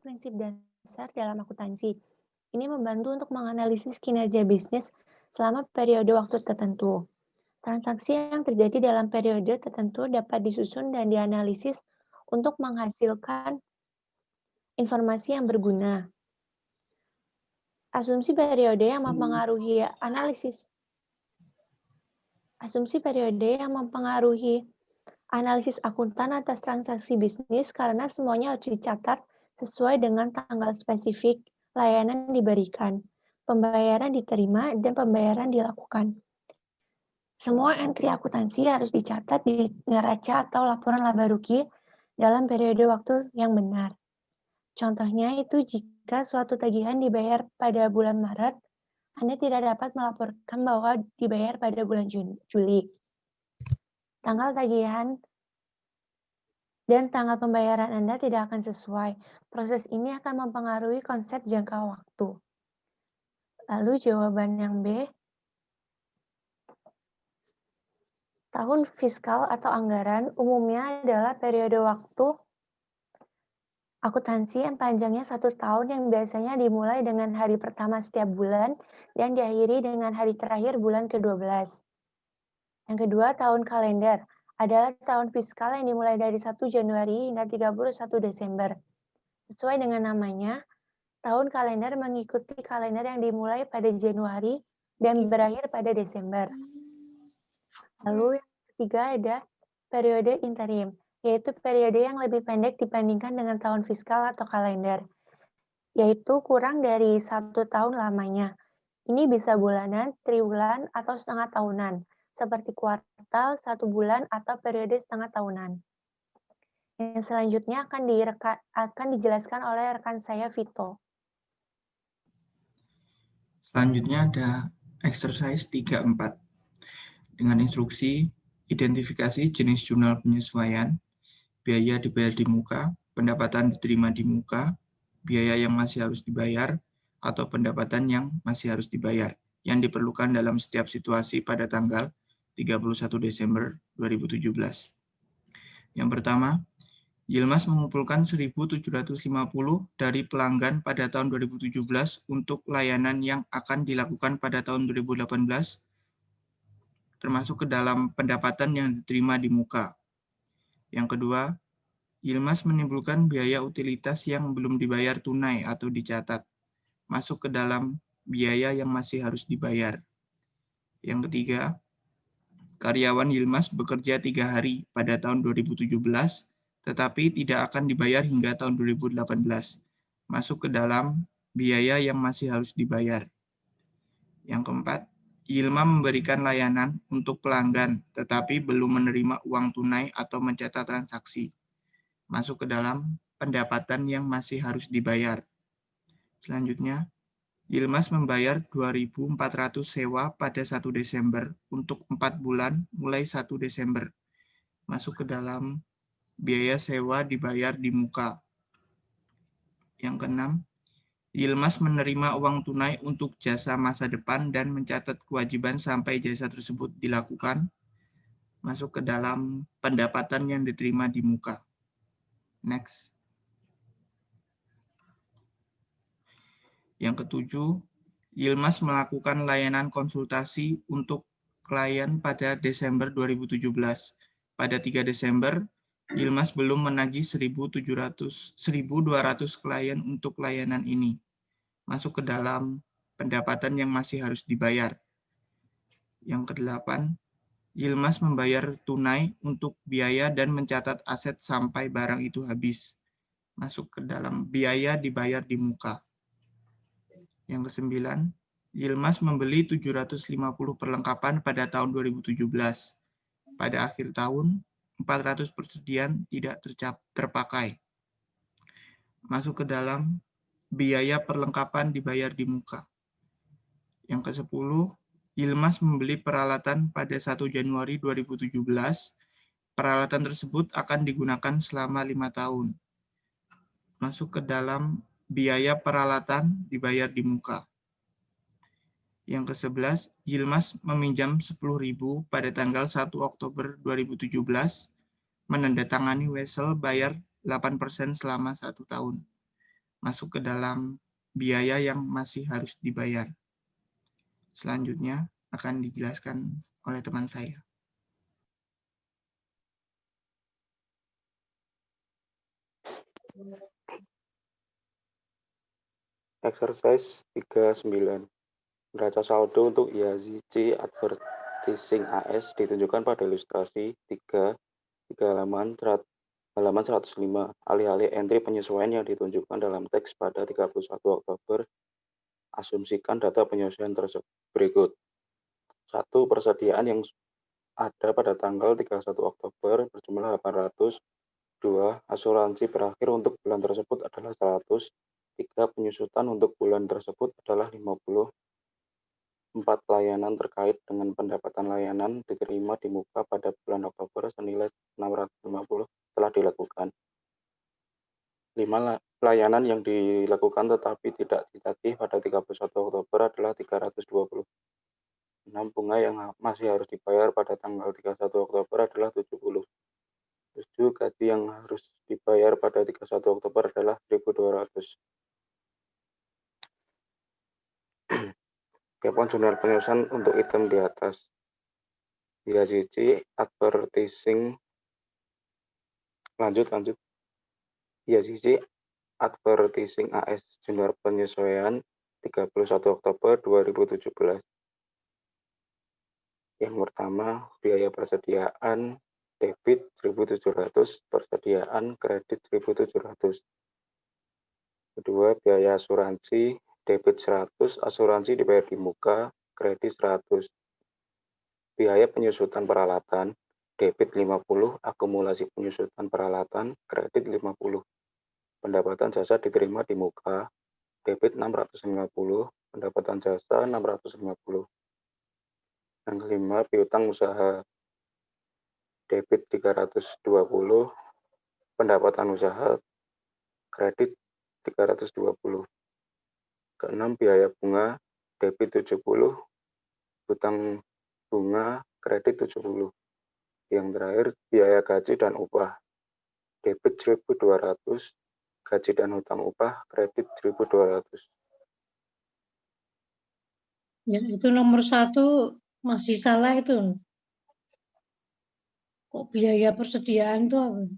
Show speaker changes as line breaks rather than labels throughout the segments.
prinsip dasar dalam akuntansi. Ini membantu untuk menganalisis kinerja bisnis selama periode waktu tertentu. Transaksi yang terjadi dalam periode tertentu dapat disusun dan dianalisis untuk menghasilkan informasi yang berguna. Asumsi periode yang mempengaruhi analisis. Asumsi periode yang mempengaruhi analisis akuntan atas transaksi bisnis karena semuanya harus dicatat sesuai dengan tanggal spesifik, layanan diberikan, pembayaran diterima, dan pembayaran dilakukan. Semua entri akuntansi harus dicatat di neraca atau laporan laba rugi dalam periode waktu yang benar. Contohnya itu jika suatu tagihan dibayar pada bulan Maret, Anda tidak dapat melaporkan bahwa dibayar pada bulan Juli. Tanggal tagihan dan tanggal pembayaran Anda tidak akan sesuai. Proses ini akan mempengaruhi konsep jangka waktu. Lalu jawaban yang B, tahun fiskal atau anggaran umumnya adalah periode waktu akuntansi yang panjangnya 1 tahun yang biasanya dimulai dengan hari pertama setiap bulan dan diakhiri dengan hari terakhir bulan ke-12. Yang kedua, tahun kalender adalah tahun fiskal yang dimulai dari 1 Januari hingga 31 Desember. Sesuai dengan namanya, tahun kalender mengikuti kalender yang dimulai pada Januari dan berakhir pada Desember. Lalu yang ketiga ada periode interim, yaitu periode yang lebih pendek dibandingkan dengan tahun fiskal atau kalender, yaitu kurang dari 1 tahun lamanya. Ini bisa bulanan, triwulan, atau setengah tahunan, seperti kuartal, 1 bulan, atau periode setengah tahunan. Yang selanjutnya akan dijelaskan oleh rekan saya, Vito.
Selanjutnya ada exercise 3.4 dengan instruksi identifikasi jenis jurnal penyesuaian, biaya dibayar di muka, pendapatan diterima di muka, biaya yang masih harus dibayar, atau pendapatan yang masih harus dibayar yang diperlukan dalam setiap situasi pada tanggal 31 Desember 2017. Yang pertama, Yilmaz mengumpulkan 1.750 dari pelanggan pada tahun 2017 untuk layanan yang akan dilakukan pada tahun 2018, termasuk ke dalam pendapatan yang diterima di muka. Yang kedua, Yilmaz menimbulkan biaya utilitas yang belum dibayar tunai atau dicatat, masuk ke dalam biaya yang masih harus dibayar. Yang ketiga, karyawan Yilmaz bekerja 3 hari pada tahun 2017, tetapi tidak akan dibayar hingga tahun 2018, masuk ke dalam biaya yang masih harus dibayar. Yang keempat, Yilmaz memberikan layanan untuk pelanggan, tetapi belum menerima uang tunai atau mencatat transaksi, masuk ke dalam pendapatan yang masih harus dibayar. Selanjutnya, Yilmaz membayar 2.400 sewa pada 1 Desember untuk 4 bulan mulai 1 Desember, masuk ke dalam biaya sewa dibayar di muka. Yang keenam, Yilmaz menerima uang tunai untuk jasa masa depan dan mencatat kewajiban sampai jasa tersebut dilakukan, masuk ke dalam pendapatan yang diterima di muka. Next. Yang ketujuh, Yilmaz melakukan layanan konsultasi untuk klien pada Desember 2017. Pada 3 Desember, Yilmaz belum menagih 1.200 klien untuk layanan ini, masuk ke dalam pendapatan yang masih harus dibayar. Yang kedelapan, Yilmaz membayar tunai untuk biaya dan mencatat aset sampai barang itu habis, masuk ke dalam biaya dibayar di muka. Yang kesembilan, Yilmaz membeli 750 perlengkapan pada tahun 2017. Pada akhir tahun, 400 persediaan tidak terpakai, masuk ke dalam biaya perlengkapan dibayar di muka. Yang ke-10, Yilmaz membeli peralatan pada 1 Januari 2017. Peralatan tersebut akan digunakan selama 5 tahun. Masuk ke dalam biaya peralatan dibayar di muka. Yang ke-11, Yilmaz meminjam 10.000 pada tanggal 1 Oktober 2017, menandatangani wesel bayar 8% selama 1 tahun. masuk ke dalam biaya yang masih harus dibayar. Selanjutnya akan dijelaskan oleh teman saya.
Exercise 39. Neraca saldo untuk IAZC Advertising AS ditunjukkan pada ilustrasi 3 halaman 105. Alih-alih entry penyesuaian yang ditunjukkan dalam teks pada 31 Oktober, asumsikan data penyesuaian tersebut berikut. 1. Persediaan yang ada pada tanggal 31 Oktober berjumlah 800. 2. Asuransi berakhir untuk bulan tersebut adalah 100. 3. Penyusutan untuk bulan tersebut adalah 50. 4. Layanan terkait dengan pendapatan layanan diterima di muka pada bulan Oktober senilai 650 telah dilakukan. 5. Layanan yang dilakukan tetapi tidak ditagih pada 31 Oktober adalah 320. 6. Bunga yang masih harus dibayar pada tanggal 31 Oktober adalah 70. 7. Gaji yang harus dibayar pada 31 Oktober adalah 1.200. Kepan jurnal penyusunan untuk item di atas. IAZC Advertising. Lanjut. IAZC Advertising AS jurnal penyesuaian 31 Oktober 2017. Yang pertama, biaya persediaan debit 1.700, persediaan kredit 1.700. Kedua, biaya asuransi debit 100, asuransi dibayar di muka, kredit 100. Biaya penyusutan peralatan, debit 50, akumulasi penyusutan peralatan, kredit 50. Pendapatan jasa diterima di muka, debit 650, pendapatan jasa 650. Yang kelima, piutang usaha, debit 320, pendapatan usaha, kredit 320. Keenam, biaya bunga, debit 70, hutang bunga, kredit 70. Yang terakhir, biaya gaji dan upah, debit 1.200, gaji dan hutang upah, kredit 1.200.
Ya, itu nomor 1 masih salah itu. Kok biaya persediaan itu apa?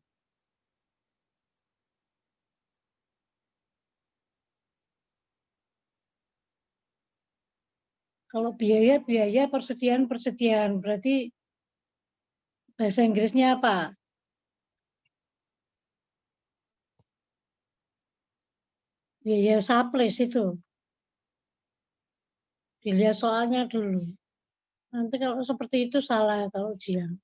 Kalau biaya persediaan, berarti bahasa Inggrisnya apa? Biaya supplies itu. Dilihat soalnya dulu. Nanti kalau seperti itu salah kalau ujian.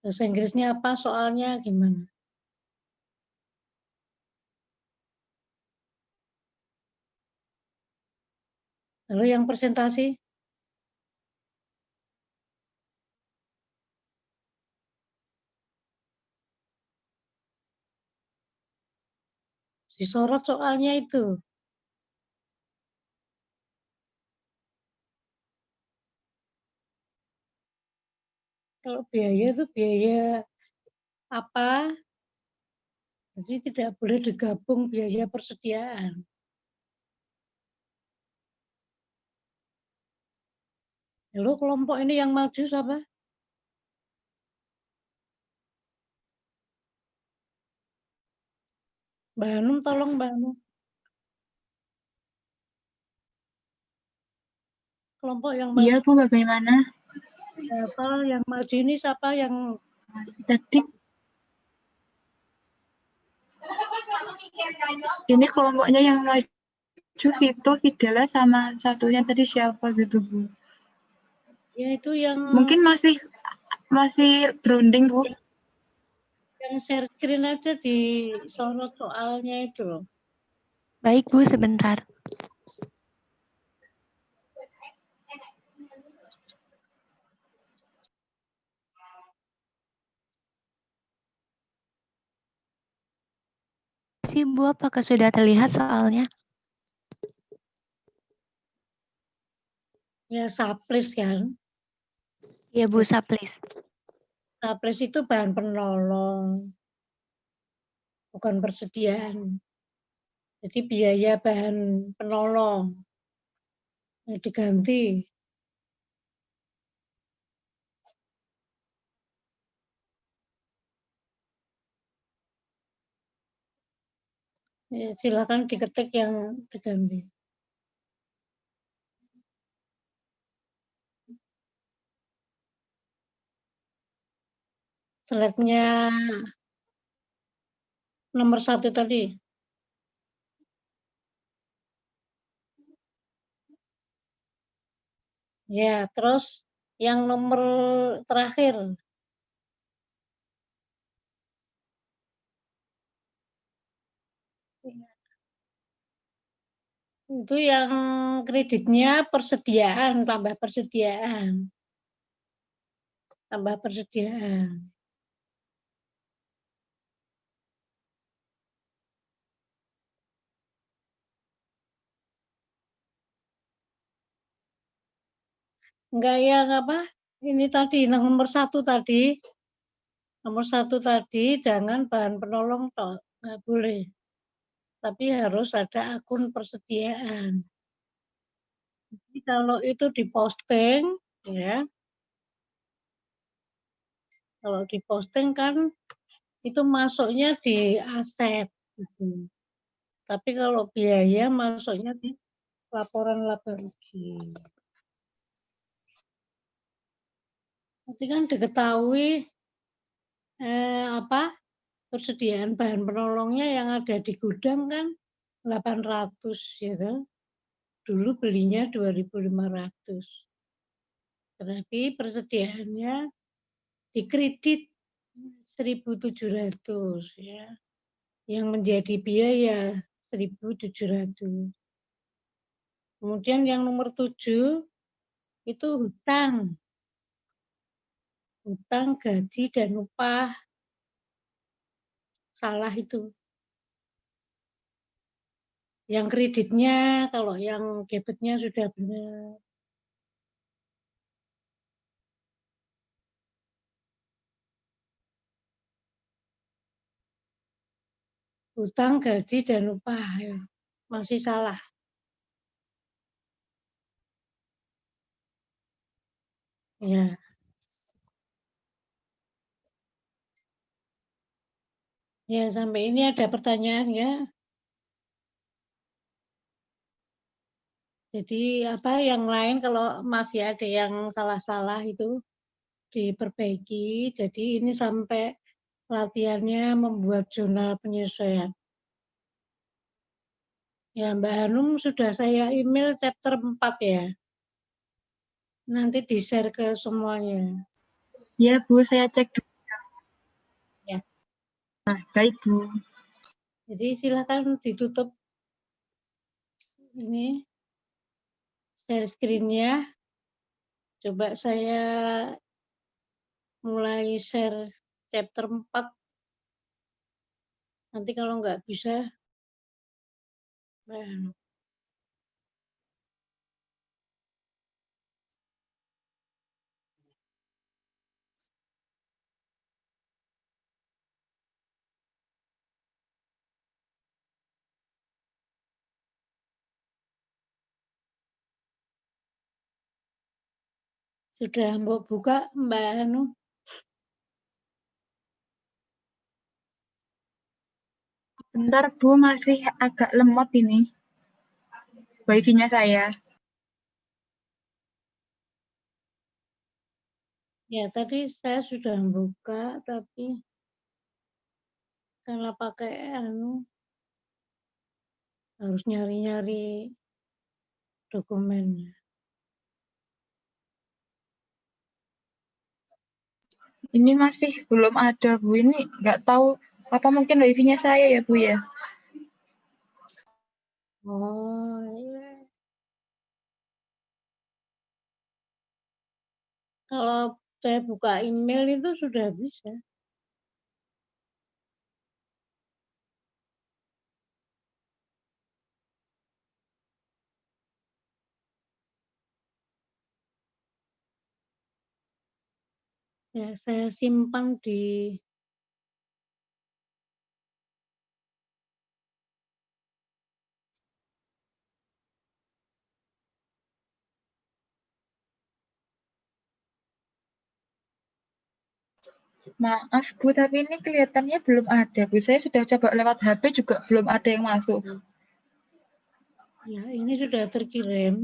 Bahasa Inggrisnya apa, soalnya gimana? Lalu yang presentasi? Disorot soalnya itu. Kalau biaya itu biaya apa? Jadi tidak boleh digabung biaya persediaan. Lalu kelompok ini yang maju siapa? Mbak Hanum, tolong Mbak Hanum. Kelompok yang maju.
Iya Bu, bagaimana?
Siapa yang maju ini, siapa yang
Tadi ini kelompoknya yang maju Vito, Fidela, sama satunya tadi siapa gitu Bu?
ya itu yang
Mungkin masih berunding Bu.
yang share screen aja disorot soalnya itu loh.
Baik Bu, sebentar. Si Bu, apakah sudah terlihat soalnya?
Ya supplies kan.
Iya Bu, supplies.
Saples itu bahan penolong, bukan persediaan. Jadi biaya bahan penolong diganti. Ya, silakan diketik yang diganti. Slide-nya nomor 1 tadi. Ya, terus yang nomor terakhir. Itu yang kreditnya persediaan, tambah persediaan. Tambah persediaan. Enggak yang apa? Ini tadi nomor 1 tadi. Nomor 1 tadi jangan bahan penolong toh, enggak boleh. Tapi harus ada akun persediaan. Jadi kalau itu diposting ya. Kalau diposting kan itu masuknya di aset gitu. Tapi kalau biaya masuknya di laporan laba rugi. Nanti kan diketahui persediaan bahan penolongnya yang ada di gudang kan 800 ya kan. Dulu belinya 2.500. Berarti persediaannya dikredit 1.700 ya. Yang menjadi biaya 1.700. Kemudian yang nomor 7 itu hutang. Hutang, gaji, dan upah. Salah itu. Yang kreditnya, kalau yang debitnya sudah benar. Hutang, gaji, dan upah. Ya. Masih salah. Ya. Ya, sampai ini ada pertanyaan ya. Jadi apa yang lain kalau masih ada yang salah-salah itu diperbaiki. Jadi ini sampai latihannya membuat jurnal penyesuaian. Ya, Mbak Hanum sudah saya email chapter 4 ya. Nanti di-share ke semuanya.
Ya, Bu, saya cek dulu.
Ya.
Nah, baik, Bu.
Jadi silakan ditutup ini share screen-nya. Coba saya mulai share chapter 4. Nanti kalau nggak bisa, sudah mau buka Mbak Anu?
Bentar, Bu, masih agak lemot ini. Wifi-nya saya.
Ya, tadi saya sudah buka, tapi karena pakai Anu, harus nyari-nyari dokumennya.
Ini masih belum ada, Bu. Ini nggak tahu apa mungkin wifi-nya saya ya, Bu ya.
Oh, iya. Kalau saya buka email itu sudah bisa. Ya, saya simpan di
Maaf Bu, tapi ini kelihatannya belum ada Bu. Saya sudah coba lewat HP juga belum ada yang masuk Bu.
ya, ini sudah terkirim.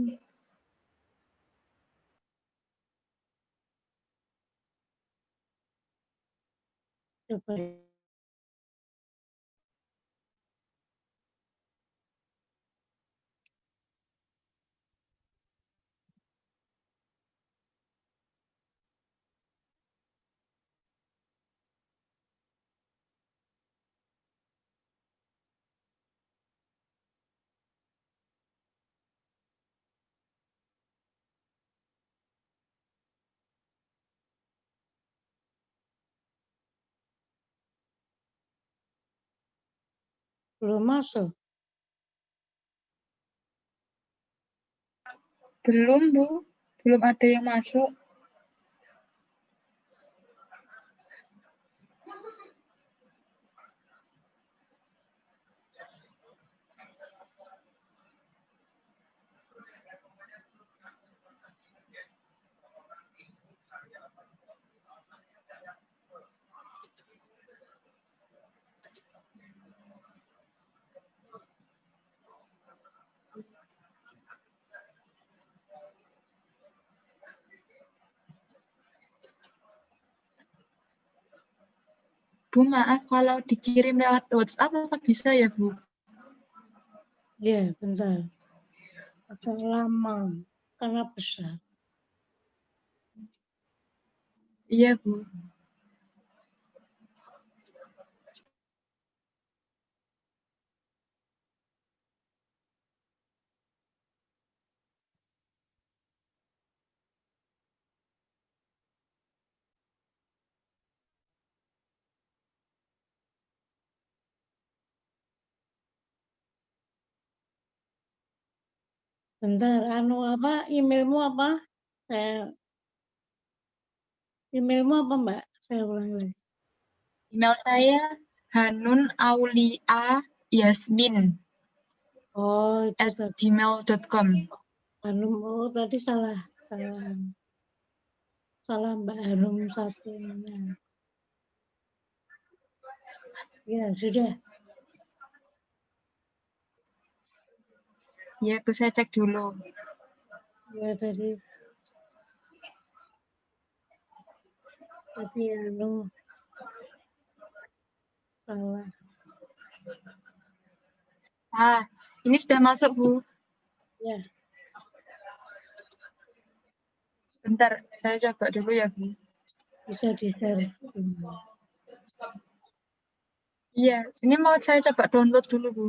Coba. Belum masuk.
Belum Bu, belum ada yang masuk. Bu, maaf kalau dikirim lewat WhatsApp apa bisa ya Bu?
Ya, bentar. Agak lama karena besar.
Iya Bu.
Bentar, apa emailmu apa? Emailmu apa Mbak? Saya ulang lagi.
Email saya Hanun Aulia Yasmin
Oh, itu tadi.
@gmail.com.
Hanum, oh tadi salah Mbak Hanum satunya. Ya, sudah.
Ya Bu, saya cek dulu.
Ya, tadi salah.
Ah, ini sudah masuk Bu.
Ya,
Bentar, saya coba dulu ya Bu.
bisa di-share.
Iya, ini mau saya coba download dulu Bu.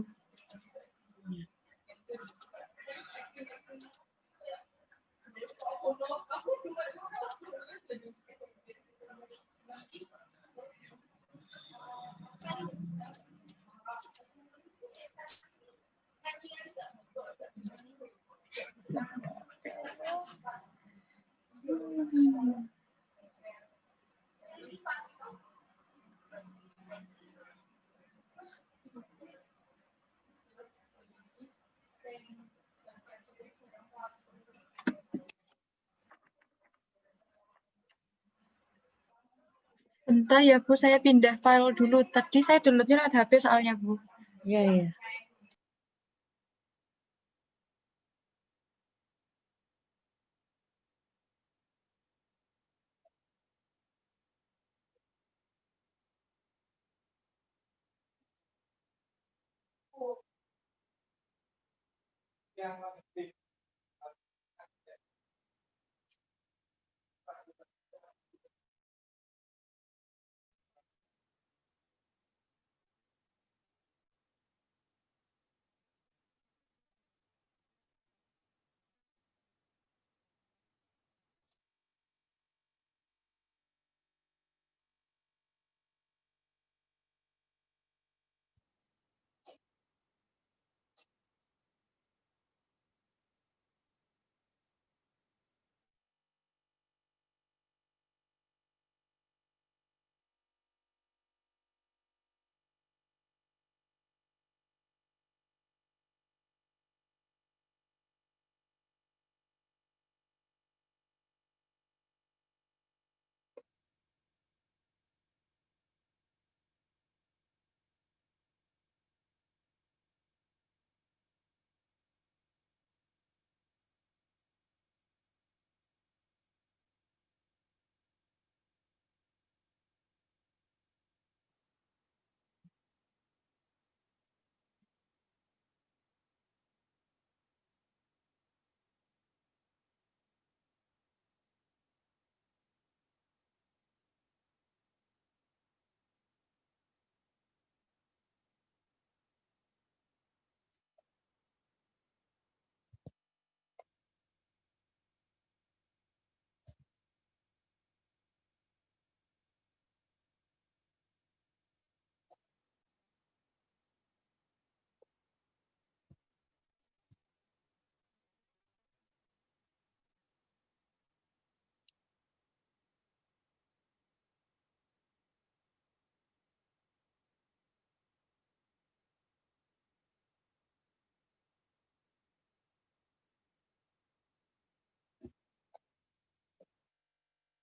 Bentar ya Bu, saya pindah file dulu. Tadi saya downloadnya lewat HP soalnya Bu.
Ya, ya.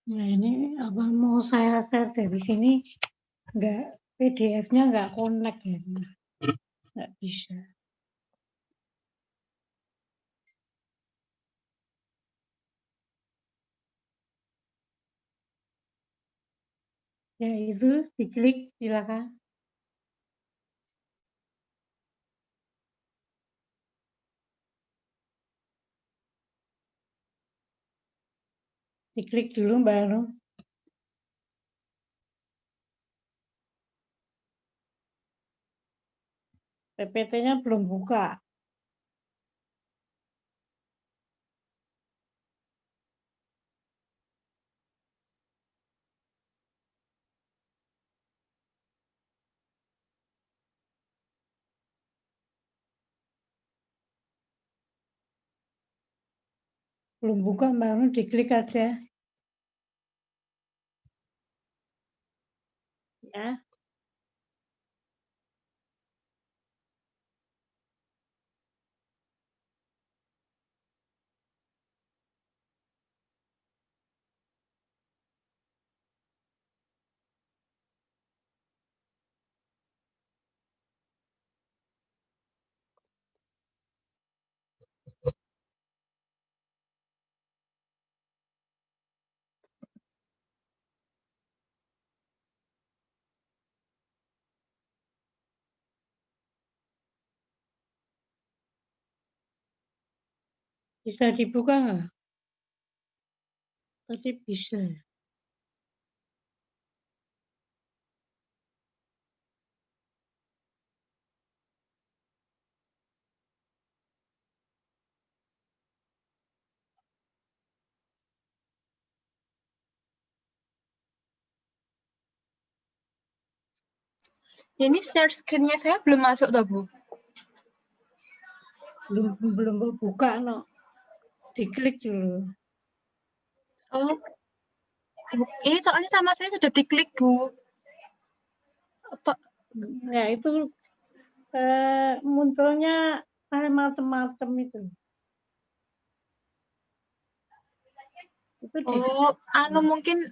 Nah ini apa mau saya share dari sini nggak PDF-nya nggak connect ya, nggak bisa. Ya itu diklik silakan. Diklik dulu baru. PPT-nya belum buka. Belum buka baru diklik aja. Ya. Bisa dibuka nggak? Tadi bisa.
Ini share screen-nya saya belum masuk toh, Bu?
Belum buka no. Diklik dulu.
Oh. Ini soalnya sama saya sudah diklik, Bu. Apa?
Nah itu munculnya macam-macam itu. Itu
Oh, mungkin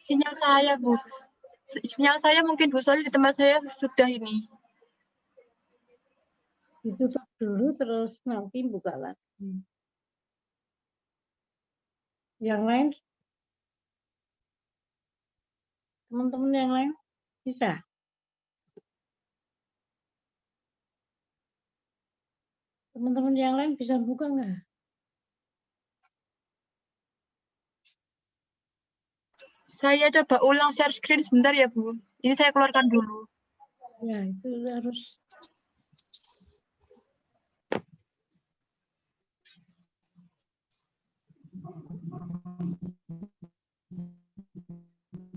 sinyal saya, Bu. Sinyal saya mungkin, Bu, soalnya di tempat saya sudah ini.
ditutup dulu terus nanti buka lagi. Yang lain, teman-teman yang lain bisa. Teman-teman yang lain bisa buka nggak?
Saya coba ulang share screen sebentar ya, Bu. Ini saya keluarkan dulu.
Ya itu harus.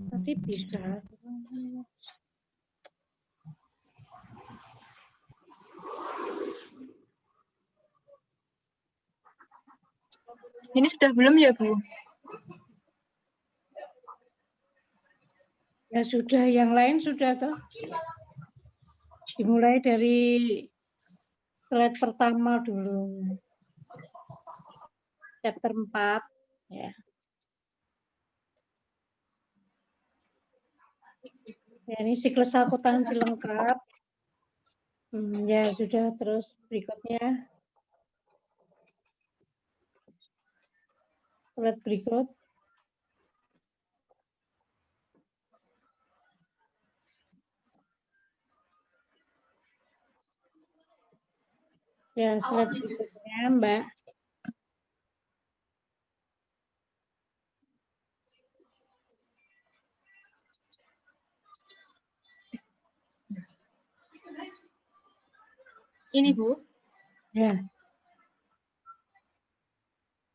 Tadi bisa.
Ini sudah belum ya, Bu?
Ya sudah, yang lain sudah toh. Dimulai dari slide pertama dulu. Chapter 4 ya. Ya, ini siklus akuntansi lengkap. Ya sudah, terus berikutnya slide berikut. Ya, slide berikutnya, Mbak.
Ini, Bu.
Ya.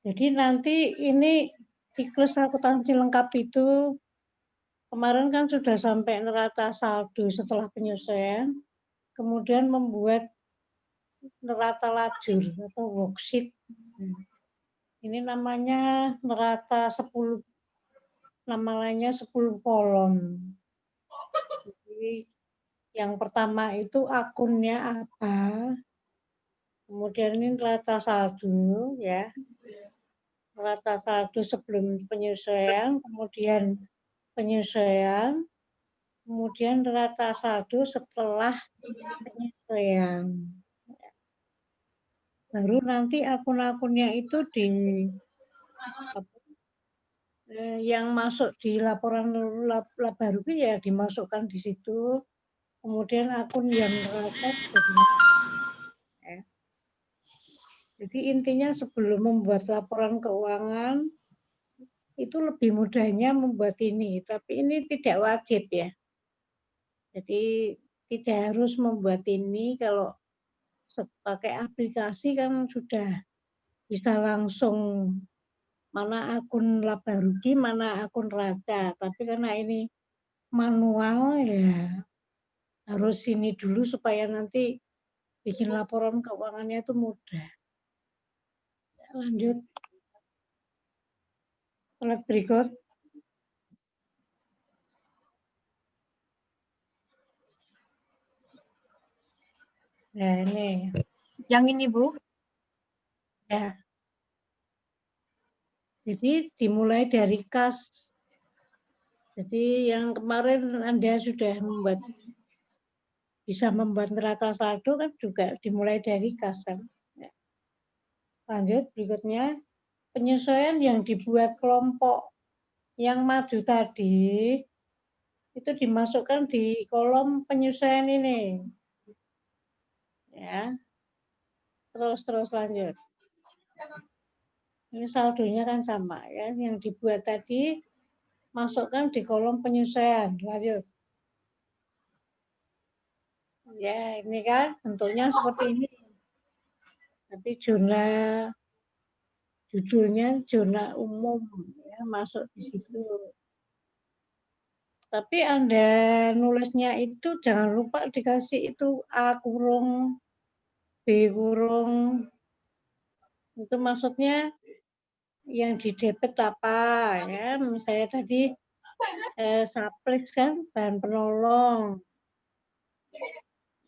Jadi nanti ini siklus akuntansi lengkap itu kemarin kan sudah sampai neraca saldo setelah penyesuaian, kemudian membuat neraca lajur atau worksheet. Ini namanya neraca 10, nama lainnya 10 kolom. Jadi yang pertama itu akunnya apa, kemudian ini neraca saldo ya. neraca saldo sebelum penyesuaian, kemudian penyesuaian, kemudian neraca saldo setelah penyesuaian. Baru nanti akun-akunnya itu yang masuk di laporan laba rugi ya dimasukkan di situ. Kemudian akun yang neraca juga dimasukkan. Jadi intinya sebelum membuat laporan keuangan itu lebih mudahnya membuat ini, tapi ini tidak wajib ya. Jadi tidak harus membuat ini, kalau pakai aplikasi kan sudah bisa langsung mana akun laba rugi, mana akun neraca. Tapi karena ini manual ya harus ini dulu supaya nanti bikin laporan keuangannya itu mudah. Lanjut. Slide berikut. Nah ini.
Yang ini, Bu.
Ya. Jadi dimulai dari kas. Jadi yang kemarin Anda sudah bisa membuat neraca saldo kan juga dimulai dari kas kan. Ya. Lanjut berikutnya, penyesuaian yang dibuat kelompok yang maju tadi itu dimasukkan di kolom penyesuaian ini. Ya. Terus lanjut. Ini saldonya kan sama ya, yang dibuat tadi masukkan di kolom penyesuaian. Lanjut. Ya, ini kan bentuknya seperti ini. Nanti judulnya zona umum ya, masuk di situ. Tapi Anda nulisnya itu jangan lupa dikasih itu A kurung, B kurung. Itu maksudnya yang di debit apa ya, misalnya tadi supplies kan bahan penolong.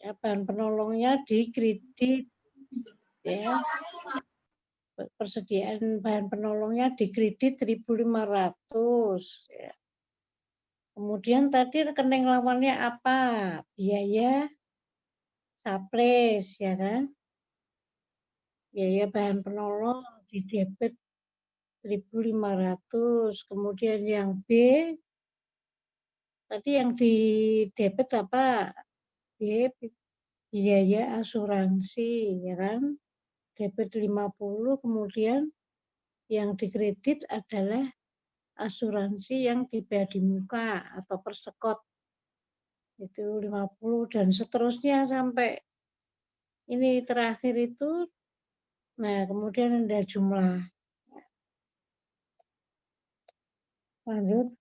Ya, bahan penolongnya di kredit ya. Persediaan bahan penolongnya di kredit 1.500 ya. Kemudian tadi rekening lawannya apa? Biaya supplies ya kan? Biaya bahan penolong di debit 1.500. Kemudian yang B tadi yang di debit apa? B biaya asuransi ya kan? Debit 50, kemudian yang dikredit adalah asuransi yang dibayar di muka atau persekot itu 50 dan seterusnya sampai ini terakhir itu. Nah, kemudian ada jumlah. Lanjut.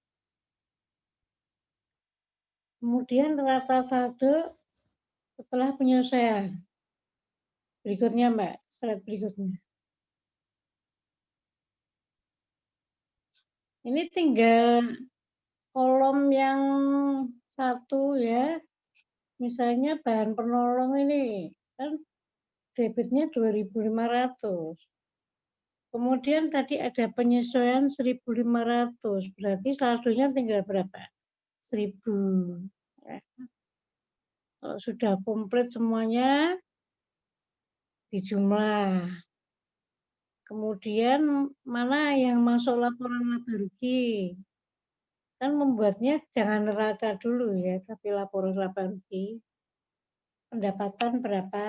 Kemudian neraca saldo setelah penyelesaian. Berikutnya, Mbak, slide berikutnya. Ini tinggal kolom yang satu ya. Misalnya bahan penolong ini kan debitnya 2.500. Kemudian tadi ada penyesuaian 1.500. Berarti saldonya tinggal berapa? 1.000. Ya. Kalau sudah komplit semuanya dijumlah. Kemudian mana yang masuk laporan laba rugi? Kan membuatnya jangan neraca dulu ya, tapi laporan laba rugi. Pendapatan berapa?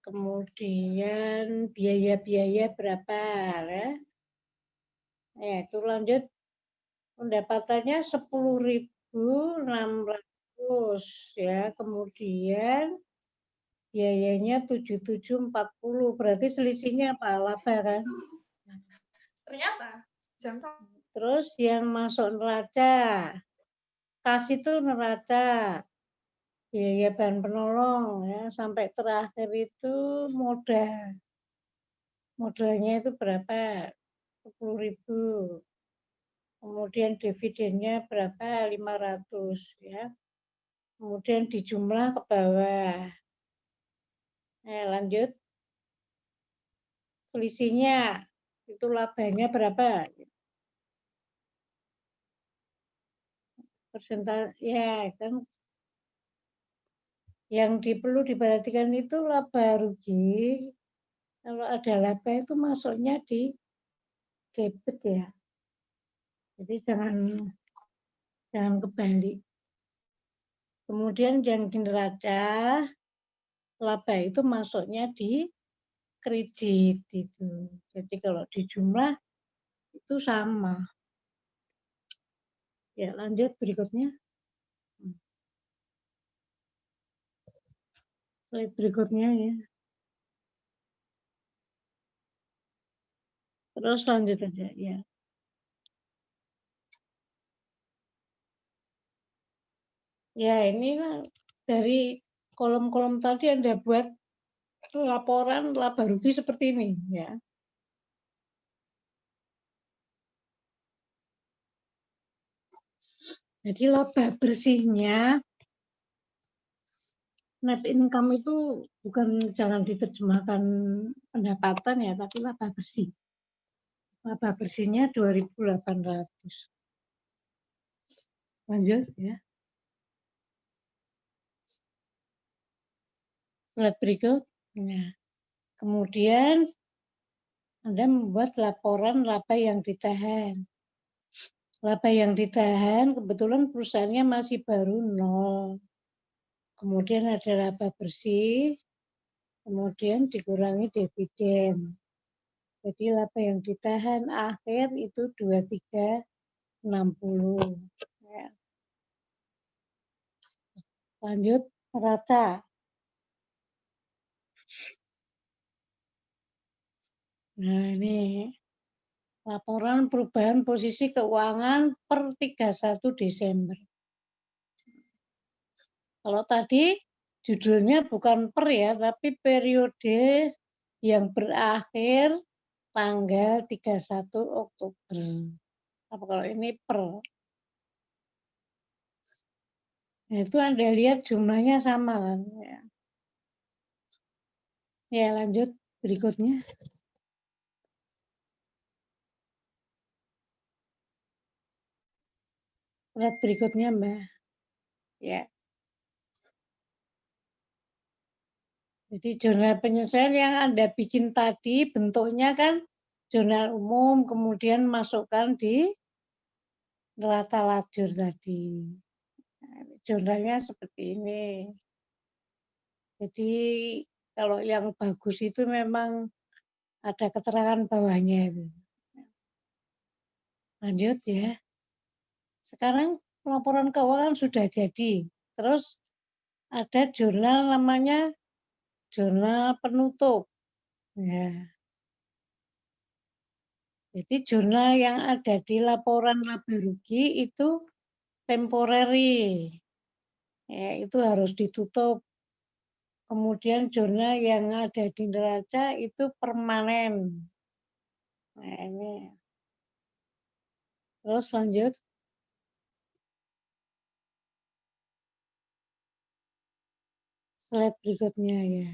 Kemudian biaya-biaya berapa ya? Ya, itu lanjut. Pendapatannya 10.600 ya. Kemudian biayanya 7.740. Berarti selisihnya apa? Laba kan?
Ternyata jam 1.
Terus yang masuk neraca. Kas itu neraca. Biaya bahan penolong ya, sampai terakhir itu modal. Modalnya itu berapa? 10.000. Kemudian dividennya berapa? 500 ya. Kemudian dijumlah ke bawah. Nah, lanjut. Selisihnya itu labanya berapa? Persentase ya kan yang perlu diperhatikan itu laba rugi. Kalau ada laba itu masuknya di debit ya. Jadi jangan kebalik. Kemudian yang di neraca laba itu masuknya di kredit itu. Jadi kalau di jumlah itu sama. Ya, lanjut berikutnya. Slide berikutnya ya. Terus lanjut aja ya. Ya, ini dari kolom-kolom tadi Anda buat laporan laba rugi seperti ini ya. Jadi laba bersihnya net income itu bukan jangan diterjemahkan pendapatan ya, tapi laba bersih. Laba bersihnya 2.800. Lanjut ya. Slide berikut. Nah, kemudian Anda membuat laporan laba yang ditahan. Laba yang ditahan kebetulan perusahaannya masih baru 0. Kemudian ada laba bersih, kemudian dikurangi dividen. Jadi laba yang ditahan akhir itu 2360. Ya. Lanjut neraca. Nah ini laporan perubahan posisi keuangan per 31 Desember. Kalau tadi judulnya bukan per ya, tapi periode yang berakhir tanggal 31 Oktober. Apa kalau ini per? Nah, itu Anda lihat jumlahnya sama kan? Ya lanjut berikutnya. Lihat berikutnya Mbak. Ya. Jadi jurnal penyesuaian yang Anda bikin tadi bentuknya kan jurnal umum, kemudian masukkan di neraca lajur tadi. Nah, jurnalnya seperti ini. Jadi kalau yang bagus itu memang ada keterangan bawahnya itu. Lanjut ya. Sekarang laporan keuangan sudah jadi. Terus ada jurnal namanya jurnal penutup. Ya. Jadi jurnal yang ada di laporan laba rugi itu temporary. Ya, itu harus ditutup. Kemudian jurnal yang ada di neraca itu permanen. Nah, ini. Terus lanjut. Slide berikutnya ya.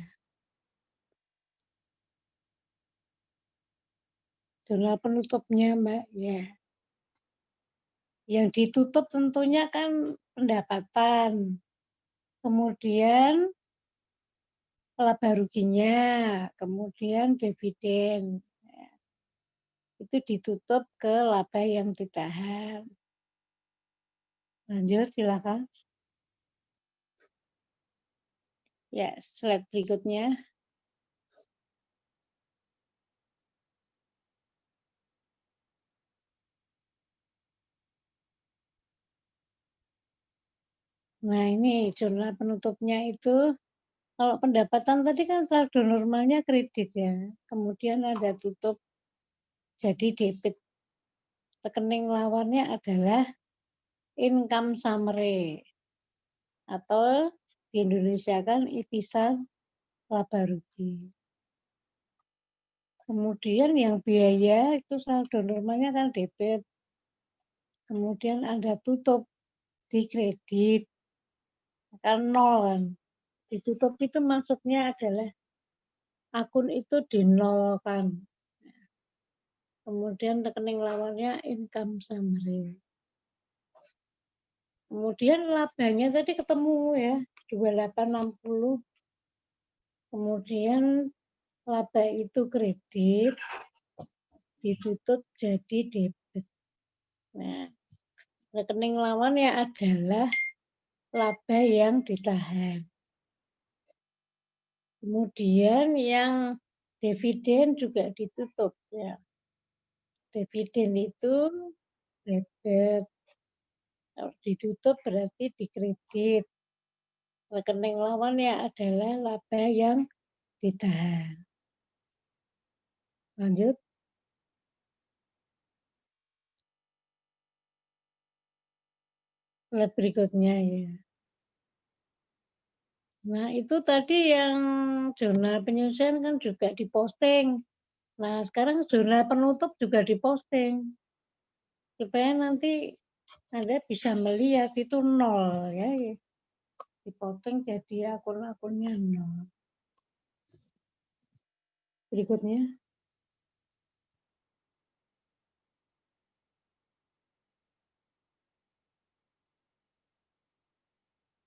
Jurnal penutupnya Mbak ya. Yang ditutup tentunya kan pendapatan. Kemudian laba ruginya, kemudian dividen. Itu ditutup ke laba yang ditahan. Lanjut silakan. Ya, slide berikutnya. Nah, ini jurnal penutupnya itu, kalau pendapatan tadi kan saldo normalnya kredit ya. Kemudian ada tutup jadi debit. Rekening lawannya adalah income summary. Atau di Indonesia kan itisan laba rugi. Kemudian yang biaya itu saldo normalnya kan debit. Kemudian ada tutup di kredit. Kan nol kan. Ditutup itu maksudnya adalah akun itu dinolkan. Kemudian rekening lawannya income summary. Kemudian labanya tadi ketemu ya, 2860. Kemudian laba itu kredit, ditutup jadi debit. Nah, rekening lawannya adalah laba yang ditahan. Kemudian yang dividen juga ditutup ya. Dividen itu debit. Kalau ditutup berarti dikredit. Rekening lawannya adalah laba yang ditahan. Lanjut. Slide berikutnya ya. Nah, itu tadi yang jurnal penyusunan kan juga diposting. Nah, sekarang jurnal penutup juga diposting. Supaya nanti Anda bisa melihat itu 0 ya. Dipotong jadi akun-akunnya 0. Berikutnya.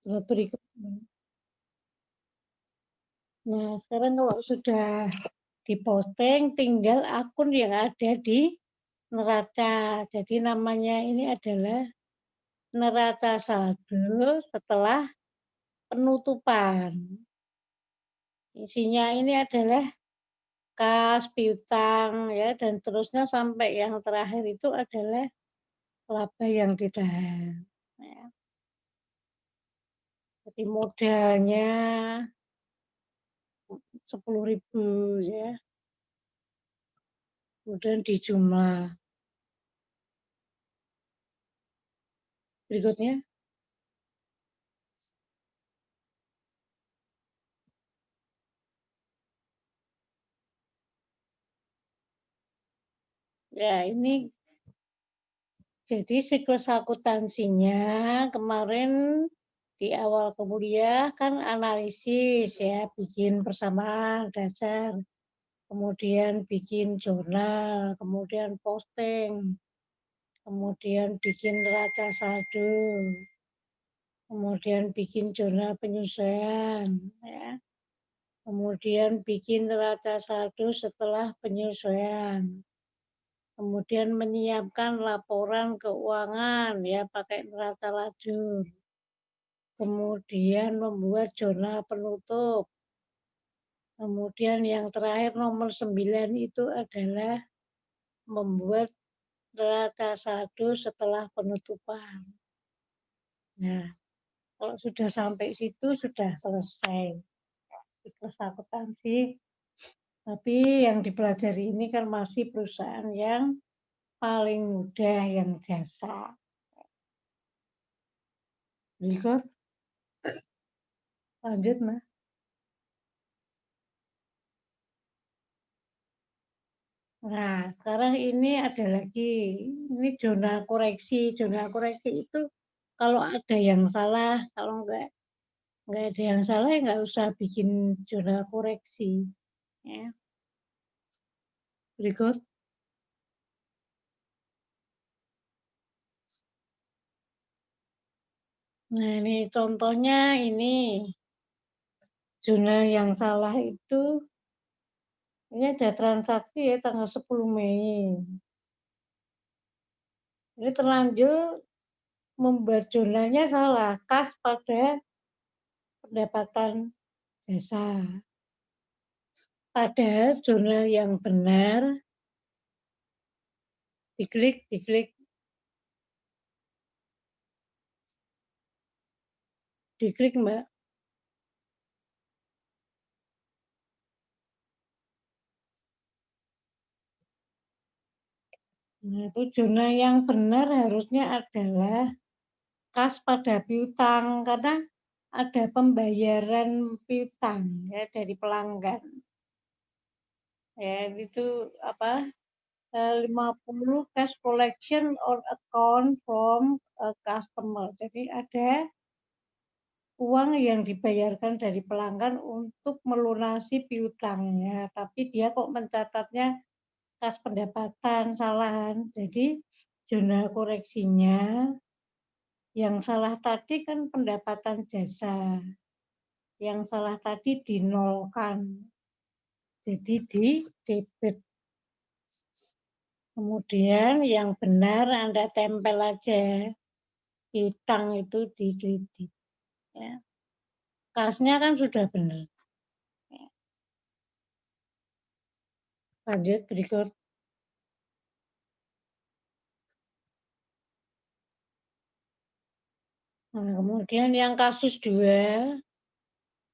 Berikutnya. Nah, sekarang kalau sudah diposting, tinggal akun yang ada di neraca. Jadi namanya ini adalah neraca saldo setelah penutupan. Isinya ini adalah kas, piutang, ya, dan terusnya sampai yang terakhir itu adalah laba yang ditahan. Ya. Jadi modalnya 10.000 ya. Kemudian dijumlah. Berikutnya. Ya, ini jadi siklus akuntansinya kemarin di awal kuliah kan analisis ya, bikin persamaan dasar, kemudian bikin jurnal, kemudian posting, kemudian bikin neraca saldo, kemudian bikin jurnal penyesuaian, ya. Kemudian bikin neraca saldo setelah penyesuaian. Kemudian menyiapkan laporan keuangan ya pakai neraca lajur. Kemudian membuat jurnal penutup. Kemudian yang terakhir nomor 9 itu adalah membuat neraca saldo setelah penutupan. Nah, kalau sudah sampai situ sudah selesai siklus akuntansi. Tapi yang dipelajari ini kan masih perusahaan yang paling mudah, yang jasa. Berikut. Lanjut, Mas. Nah, sekarang ini ada lagi. Ini jurnal koreksi. Jurnal koreksi itu kalau ada yang salah, kalau enggak ada yang salah, ya enggak usah bikin jurnal koreksi. Ya. Berikut. Nah, ini contohnya ini. Jurnal yang salah itu, ini ada transaksi ya tanggal 10 Mei. Ini terlanjur membuat jurnalnya salah, kas pada pendapatan jasa. Padahal jurnal yang benar, diklik, Mbak. Nah, itu jurnal yang benar harusnya adalah kas pada piutang, karena ada pembayaran piutang ya dari pelanggan. Ya, itu apa? 50 cash collection or account from a customer. Jadi ada uang yang dibayarkan dari pelanggan untuk melunasi piutangnya, tapi dia kok mencatatnya kas pendapatan salahan. Jadi jurnal koreksinya yang salah tadi kan pendapatan jasa. Yang salah tadi dinolkan. Jadi di debit. Kemudian yang benar Anda tempel aja. Utang itu di kredit. Ya. Kasnya kan sudah benar. Lanjut berikut. Nah, kemudian yang kasus 2,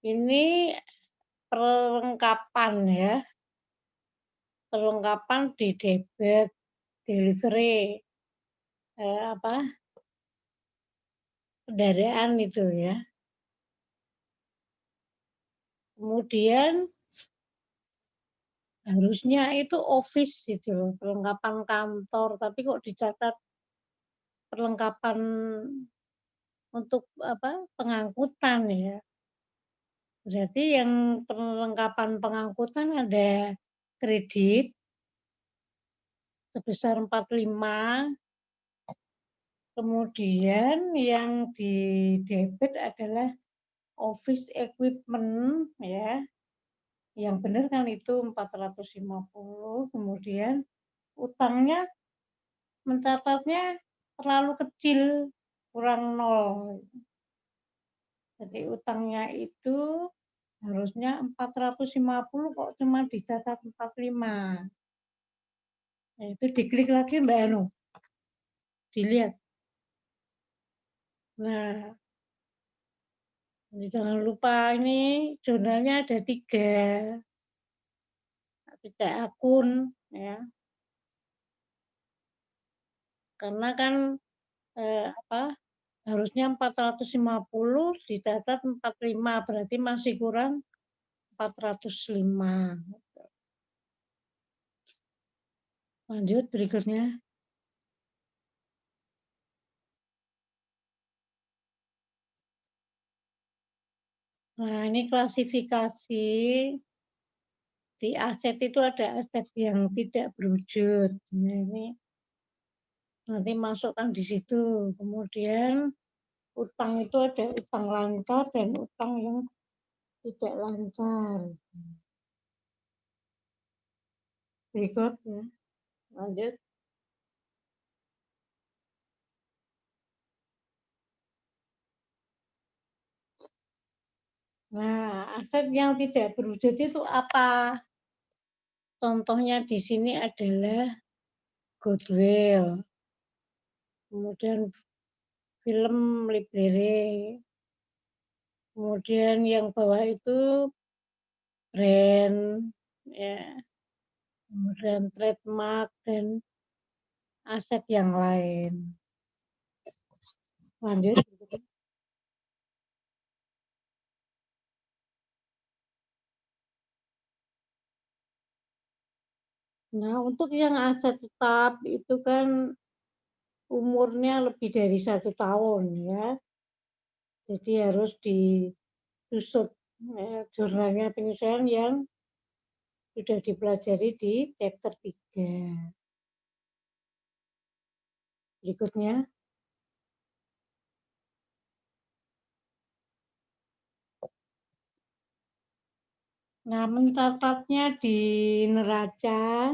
ini perlengkapan ya. Perlengkapan di debit, delivery, kendaraan itu ya. Kemudian harusnya itu office gitu loh, perlengkapan kantor, tapi kok dicatat perlengkapan untuk pengangkutan ya. Berarti yang perlengkapan pengangkutan ada kredit sebesar 45, kemudian yang di debit adalah office equipment ya. Yang benar kan itu 450, kemudian utangnya mencatatnya terlalu kecil, kurang 0. Jadi utangnya itu harusnya 450 kok cuma dicatat 45. Nah, itu diklik lagi Mbak Anu. Dilihat. Nah, jangan lupa ini jurnalnya ada 3 akun ya. Karena kan harusnya 450 dicatat 45, berarti masih kurang 405. Lanjut berikutnya. Nah, ini klasifikasi di aset itu ada aset yang tidak berwujud. Nah, ini nanti masukkan di situ. Kemudian utang itu ada utang lancar dan utang yang tidak lancar. Berikut ya. Lanjut. Nah, aset yang tidak berwujud itu apa? Contohnya di sini adalah goodwill, kemudian film library, kemudian yang bawah itu brand, ya, kemudian trademark dan aset yang lain. Lanjut. Nah, untuk yang aset tetap itu kan umurnya lebih dari 1 tahun ya. Jadi harus disusut ya, jurnalnya penyesuaian yang sudah dipelajari di chapter 3. Berikutnya. Nah, mencatatnya di neraca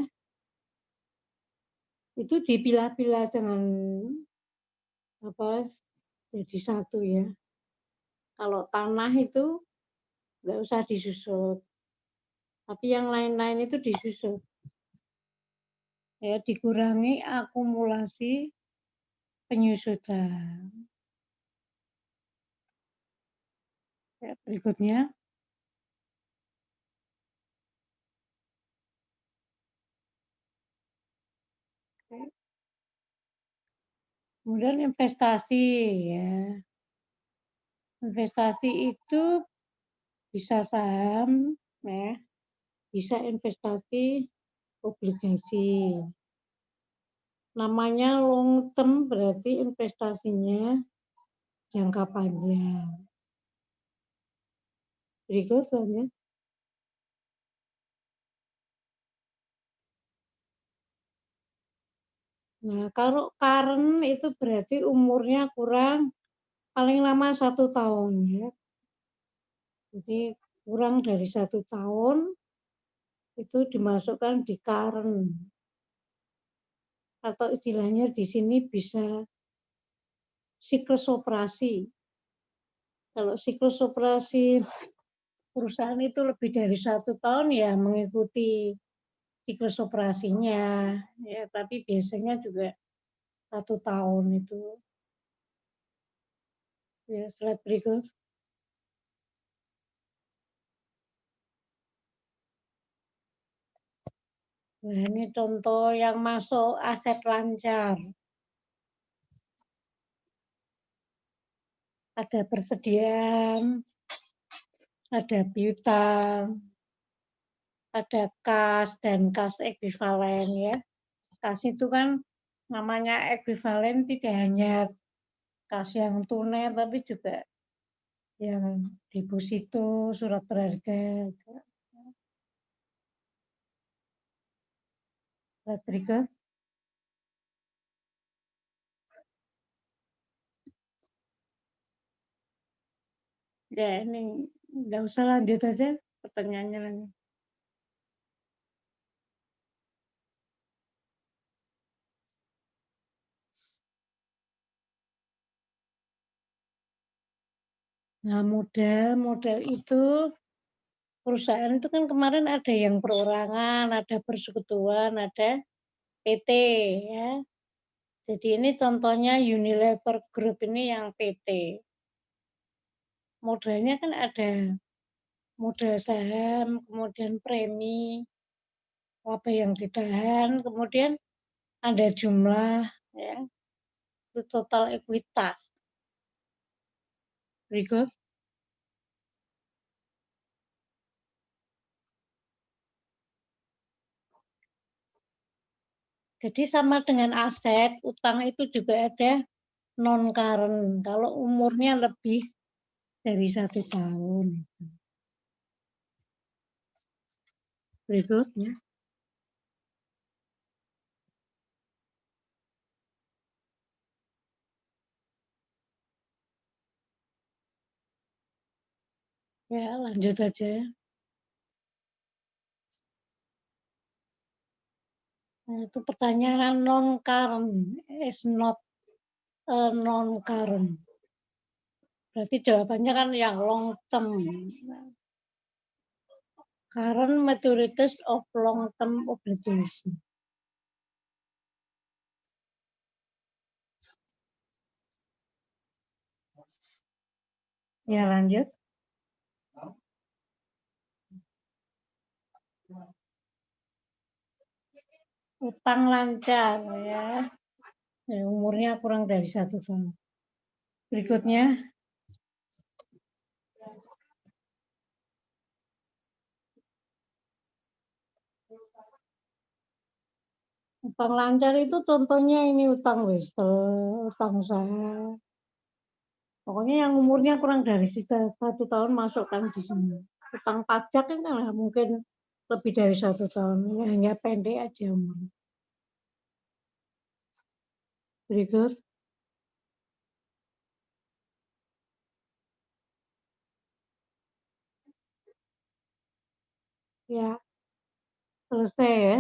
itu dipilah-pilah, jangan jadi satu ya. Kalau tanah itu nggak usah disusut, tapi yang lain-lain itu disusut. Ya, dikurangi akumulasi penyusutan. Ya, berikutnya. Kemudian investasi ya. Investasi itu bisa saham ya, bisa investasi obligasi. Namanya long term berarti investasinya jangka panjang. Berikut lanjut. Nah, kalau current itu berarti umurnya kurang paling lama 1 tahun ya. Jadi kurang dari 1 tahun itu dimasukkan di current. Atau istilahnya di sini bisa siklus operasi. Kalau siklus operasi perusahaan itu lebih dari 1 tahun ya mengikuti siklus operasinya. Ya, tapi biasanya juga 1 tahun itu. Ya, slide berikut. Nah, ini contoh yang masuk aset lancar. Ada persediaan, ada piutang, ada kas dan kas ekuivalen ya. Kas itu kan namanya ekuivalen tidak hanya kas yang tunai tapi juga yang deposito, surat berharga. Slide berikut. Ya ini nggak usah lanjut aja pertanyaannya lagi. Nah, modal itu perusahaan itu kan kemarin ada yang perorangan, ada persekutuan, ada PT ya. Jadi ini contohnya Unilever Group ini yang PT. Modalnya kan ada modal saham, kemudian premi, apa yang ditahan, kemudian ada jumlah ya, itu total ekuitas. Berikut. Jadi sama dengan aset, utang itu juga ada non current kalau umurnya lebih dari 1 tahun. Berikutnya. Ya, lanjut aja. Nah, itu pertanyaan non current is not a non current. Berarti jawabannya kan yang long term. Current maturities of long term obligation. Ya, lanjut. Utang lancar ya. Umurnya kurang dari 1 tahun. Berikutnya. Utang lancar itu contohnya ini utang westel, utang usaha. Pokoknya yang umurnya kurang dari 1 tahun masukkan di sini. Utang pajak kan mungkin lebih dari 1 tahun, hanya pendek aja umurnya. Berikut. Ya, selesai ya.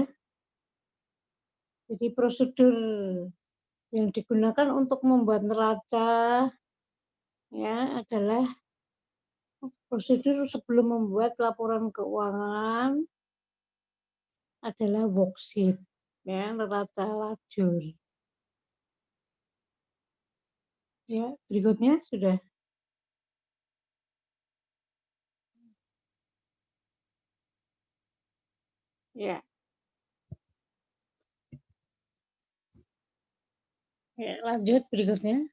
Jadi prosedur yang digunakan untuk membuat neraca ya adalah prosedur sebelum membuat laporan keuangan adalah worksheet ya, neraca lajur. Ya, berikutnya sudah. Ya. Ya, lanjut berikutnya.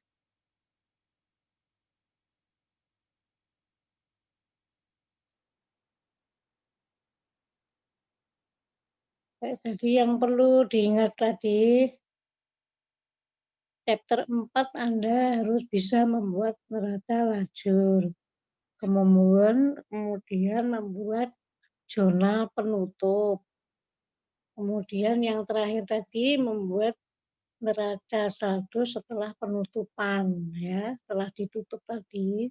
Jadi yang perlu diingat tadi, chapter 4 Anda harus bisa membuat neraca lajur. Kemudian membuat jurnal penutup. Kemudian yang terakhir tadi membuat neraca saldo setelah penutupan ya, setelah ditutup tadi.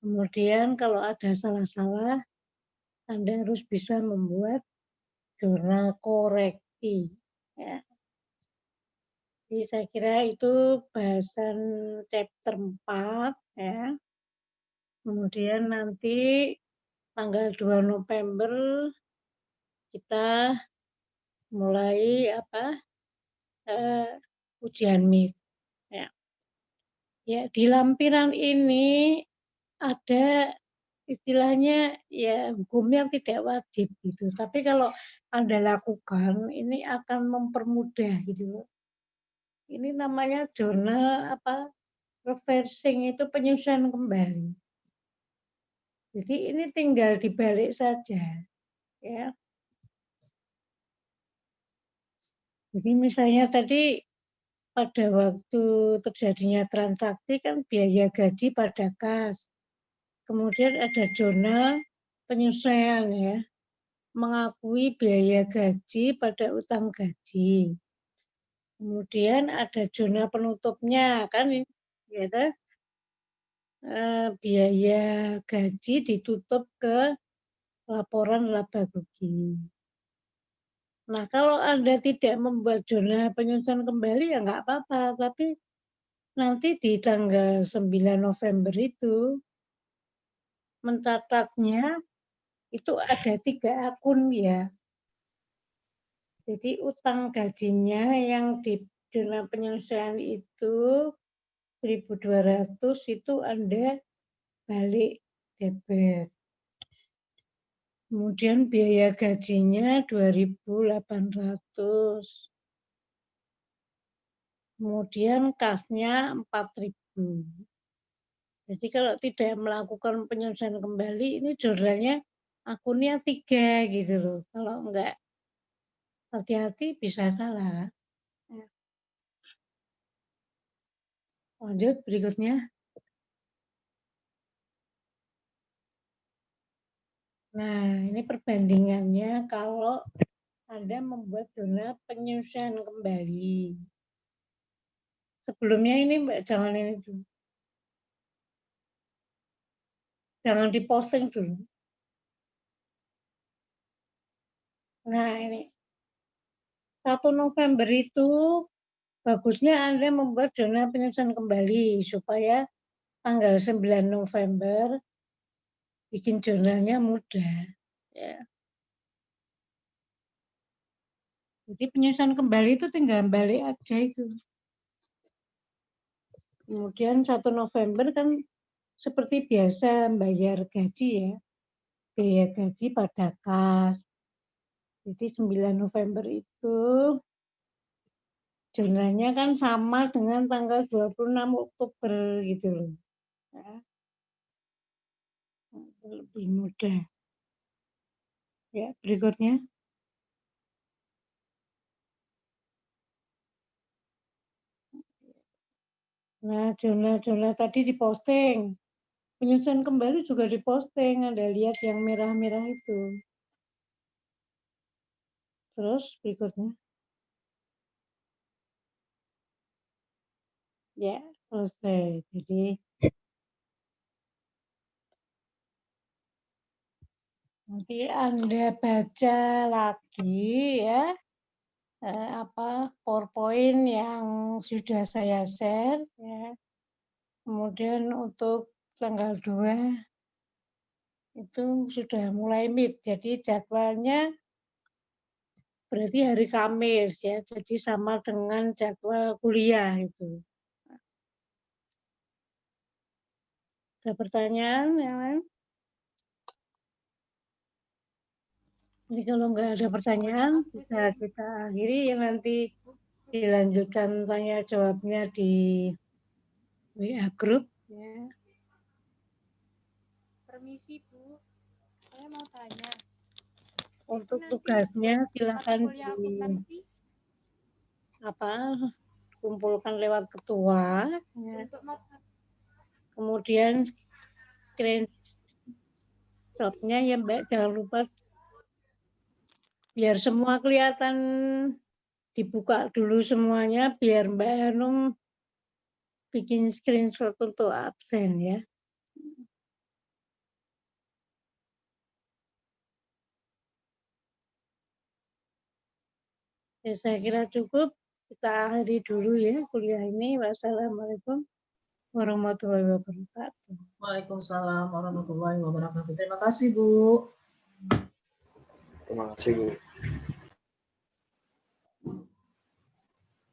Kemudian kalau ada salah-salah, Anda harus bisa membuat jurnal koreksi. Ya. Jadi saya kira itu bahasan chapter 4 ya. Kemudian nanti tanggal 2 November kita mulai ujian MIP. Ya. Ya, di lampiran ini ada istilahnya ya hukum yang tidak wajib gitu. Tapi kalau Anda lakukan ini akan mempermudah gitu. Ini namanya jurnal reversing itu penyusunan kembali. Jadi ini tinggal dibalik saja ya. Jadi misalnya tadi pada waktu terjadinya transaksi kan biaya gaji pada kas. Kemudian ada jurnal penyesuaian ya, mengakui biaya gaji pada utang gaji. Kemudian ada jurnal penutupnya kan, gitu, biaya gaji ditutup ke laporan laba rugi. Nah kalau Anda tidak membuat jurnal penyusunan kembali ya nggak apa-apa, tapi nanti di tanggal 9 November itu mencatatnya itu ada 3 akun ya. Jadi utang gajinya yang di jurnal penyelesaian itu 1.200 itu Anda balik debit. Kemudian biaya gajinya 2.800. Kemudian kasnya 4.000. Jadi kalau tidak melakukan penyelesaian kembali ini jurnalnya akunnya 3 gitu loh. Kalau enggak hati-hati bisa salah. Lanjut berikutnya. Nah, ini perbandingannya kalau Anda membuat jurnal penyusunan kembali. Sebelumnya ini Mbak, jangan ini dulu. Jangan diposting dulu. Nah, ini. 1 November itu bagusnya Anda membuat jurnal penyusunan kembali supaya tanggal 9 November bikin jurnalnya mudah. Ya. Jadi penyusunan kembali itu tinggal balik aja itu. Kemudian 1 November kan seperti biasa bayar gaji ya. Biaya gaji pada kas. Jadi 9 November itu jurnalnya kan sama dengan tanggal 26 Oktober gitu loh. Ya. Lebih mudah. Ya, berikutnya. Nah, jurnal-jurnal tadi diposting. Penyusunan kembali juga diposting. Anda lihat yang merah-merah itu. Terus berikutnya. Ya, selesai. Jadi nanti Anda baca lagi ya PowerPoint yang sudah saya share ya. Kemudian untuk tanggal 2 itu sudah mulai meet. Jadi jadwalnya berarti hari Kamis ya. Jadi sama dengan jadwal kuliah itu. Ada pertanyaan yang lain? Jadi kalau nggak ada pertanyaan, bisa kita akhiri yang nanti dilanjutkan tanya jawabnya di WA group. Ya.
Permisi Bu, saya mau tanya.
Untuk tugasnya silakan kumpulkan lewat ketua. Ya. Kemudian screenshotnya ya Mbak, jangan lupa biar semua kelihatan dibuka dulu semuanya biar Mbak Hanum bikin screenshot untuk absen ya. Ya, saya kira cukup. Kita akhiri dulu ya kuliah ini. Wassalamualaikum warahmatullahi wabarakatuh.
Waalaikumsalam warahmatullahi wabarakatuh. Terima kasih, Bu.
Terima kasih, Bu.